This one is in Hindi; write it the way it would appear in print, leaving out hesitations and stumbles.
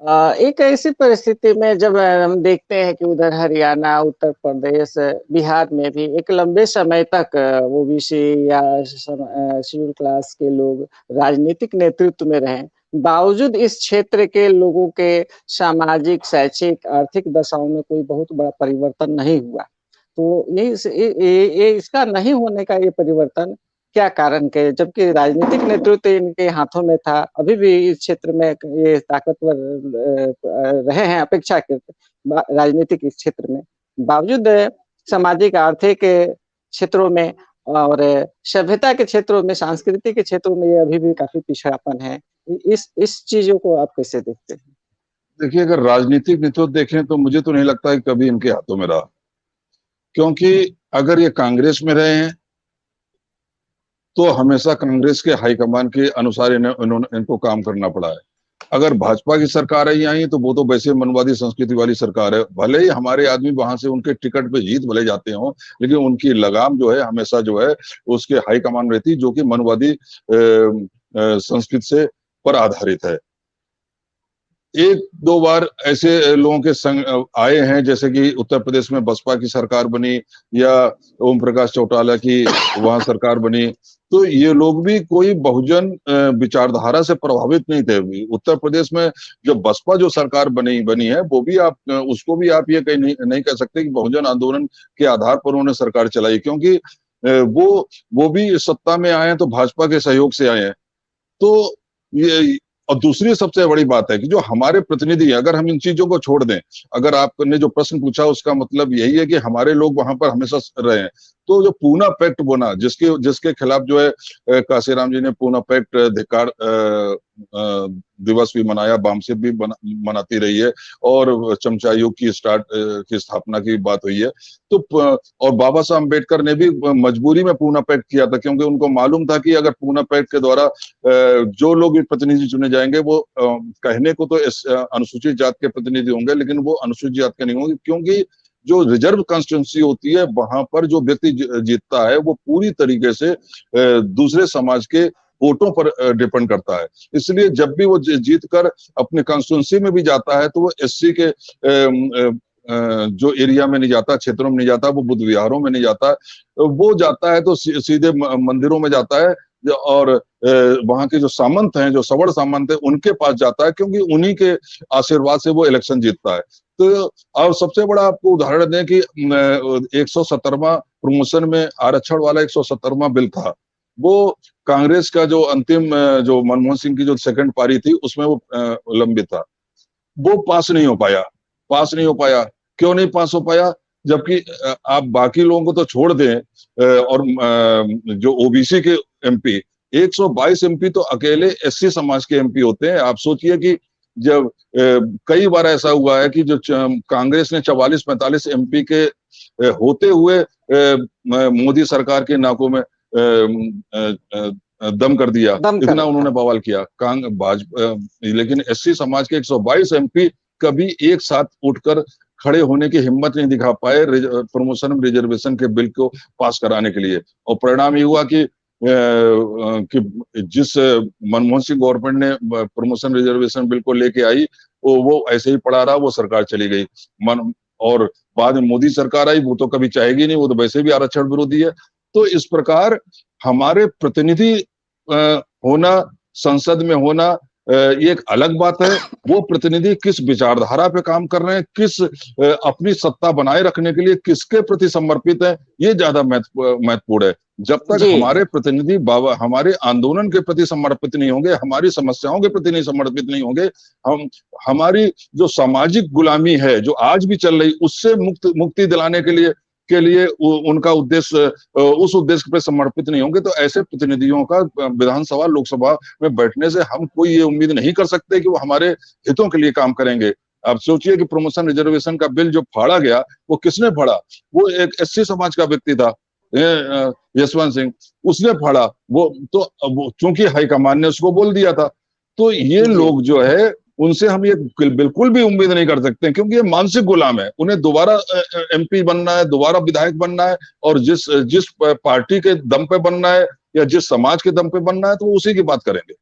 एक ऐसी परिस्थिति में जब हम देखते हैं कि उधर हरियाणा, उत्तर प्रदेश, बिहार में भी एक लंबे समय तक ओबीसी या शेड्यूल क्लास के लोग राजनीतिक नेतृत्व में रहे। बावजूद इस क्षेत्र के लोगों के सामाजिक, शैक्षिक, आर्थिक दशाओं में कोई बहुत बड़ा परिवर्तन नहीं हुआ। तो ये इसका नहीं होने का ये परिवर्तन क्या कारण के जबकि राजनीतिक नेतृत्व इनके हाथों में था, अभी भी इस क्षेत्र में ये ताकतवर रहे हैं अपेक्षाकृत राजनीतिक इस क्षेत्र में। बावजूद सामाजिक, आर्थिक क्षेत्रों में और सभ्यता के क्षेत्रों में, सांस्कृतिक के क्षेत्रों में ये अभी भी काफ़ी पिछड़ापन है। इस चीज़ों को आप कैसे देखते हैं? देखिए, अगर राजनीतिक नेतृत्व देखें तो मुझे तो नहीं लगता है कभी इनके हाथों में रहा। क्योंकि अगर ये कांग्रेस में रहे हैं, तो हमेशा कांग्रेस के हाईकमान के अनुसार इनको काम करना पड़ा है। अगर भाजपा की सरकार आई तो वो तो वैसे मनवादी संस्कृति वाली सरकार है। भले ही हमारे आदमी वहां से उनके टिकट पे जीत भले जाते हों, लेकिन उनकी लगाम जो है हमेशा जो है उसके हाईकमान रहती, जो कि मनवादी संस्कृति से पर आधारित है। एक दो बार ऐसे लोगों के संग आए हैं, जैसे कि उत्तर प्रदेश में बसपा की सरकार बनी या ओम प्रकाश चौटाला की वहां सरकार बनी, तो ये लोग भी कोई बहुजन विचारधारा से प्रभावित नहीं थे। उत्तर प्रदेश में जो बसपा जो सरकार बनी है, वो भी आप उसको भी आप ये कहीं नहीं कह सकते कि बहुजन आंदोलन के आधार पर उन्होंने सरकार चलाई, क्योंकि वो भी सत्ता में आए हैं तो भाजपा के सहयोग से आए हैं। तो ये और दूसरी सबसे बड़ी बात है कि जो हमारे प्रतिनिधि, अगर हम इन चीजों को छोड़ दें, अगर आपने जो प्रश्न पूछा उसका मतलब यही है कि हमारे लोग वहां पर हमेशा रहे हैं, तो जो पूना पैक्ट बना, जिसके खिलाफ जो है काशीराम जी ने पूना पैक्ट धिक्कार दिवस भी मनाया, बामसेब भी मनाती रही है, और चमचा युग की स्थापना की बात हुई है। तो और बाबा साहब अम्बेडकर ने भी मजबूरी में पूना पैक्ट किया था, क्योंकि उनको मालूम था कि अगर पूना पैक्ट के द्वारा जो लोग प्रतिनिधि चुने जाएंगे वो कहने को तो अनुसूचित जात के प्रतिनिधि होंगे, लेकिन वो अनुसूचित जात के नहीं होंगे, क्योंकि जो रिजर्व कॉन्स्टिट्यूंसी होती है वहां पर जो व्यक्ति जीतता है वो पूरी तरीके से दूसरे समाज के वोटों पर डिपेंड करता है। इसलिए जब भी वो जीत कर अपने कॉन्स्टिट्यूंसी में भी जाता है तो वो एससी के जो एरिया में नहीं जाता, क्षेत्रों में नहीं जाता, वो बुद्ध विहारों में नहीं जाता, वो जाता है तो सीधे मंदिरों में जाता है, और वहां के जो सामंत हैं, जो सवर्ण सामंत है, उनके पास जाता है, क्योंकि उन्हीं के आशीर्वाद से वो इलेक्शन जीतता है। तो अब सबसे बड़ा आपको उदाहरण दें कि 170वां प्रमोशन में आरक्षण वाला 170वां बिल था, वो कांग्रेस का जो अंतिम जो मनमोहन सिंह की जो सेकंड पारी थी उसमें वो लंबित था, वो पास नहीं हो पाया। क्यों नहीं पास हो पाया? जबकि आप बाकी लोगों को तो छोड़ दें, और जो ओबीसी के एमपी 122 एमपी तो अकेले एससी समाज के एमपी होते हैं। आप सोचिए कि जब कई बार ऐसा हुआ है कि जो कांग्रेस ने 44-45 एमपी के होते हुए मोदी सरकार के नाकों में दम कर दिया, इतना उन्होंने बवाल किया भाजपा। लेकिन एससी समाज के 122 एमपी कभी एक साथ उठकर खड़े होने की हिम्मत नहीं दिखा पाए प्रमोशन रिजर्वेशन के बिल को पास कराने के लिए, और परिणाम ये हुआ कि जिस मनमोहन सिंह गवर्नमेंट ने प्रमोशन रिजर्वेशन बिल को लेके आई, वो ऐसे ही पड़ा रहा, वो सरकार चली गई। और बाद में मोदी सरकार आई, वो तो कभी चाहेगी नहीं, वो तो वैसे भी आरक्षण विरोधी है। तो इस प्रकार हमारे प्रतिनिधि होना, संसद में होना, ये एक अलग बात है। वो प्रतिनिधि किस विचारधारा पे काम कर रहे हैं, किस अपनी सत्ता बनाए रखने के लिए किसके प्रति समर्पित है, ये ज्यादा महत्वपूर्ण है। जब तक हमारे प्रतिनिधि हमारे आंदोलन के प्रति समर्पित नहीं होंगे, हमारी समस्याओं के प्रति नहीं समर्पित नहीं होंगे, हमारी जो सामाजिक गुलामी है जो आज भी चल रही, उससे मुक्ति दिलाने के लिए उनका उद्देश्य, उस उद्देश्य पे समर्पित नहीं होंगे, तो ऐसे प्रतिनिधियों का विधानसभा लोकसभा में बैठने से हम कोई ये उम्मीद नहीं कर सकते कि वो हमारे हितों के लिए काम करेंगे। आप सोचिए कि प्रमोशन रिजर्वेशन का बिल जो फाड़ा गया, वो किसने फाड़ा? वो एक एससी समाज का व्यक्ति था, यशवंत सिंह, उसने फाड़ा। वो तो चूंकि हाईकमान ने उसको बोल दिया था। तो ये लोग जो है उनसे हम ये बिल्कुल भी उम्मीद नहीं कर सकते, क्योंकि ये मानसिक गुलाम है। उन्हें दोबारा एमपी बनना है, दोबारा विधायक बनना है, और जिस पार्टी के दम पे बनना है या जिस समाज के दम पे बनना है, तो वो उसी की बात करेंगे।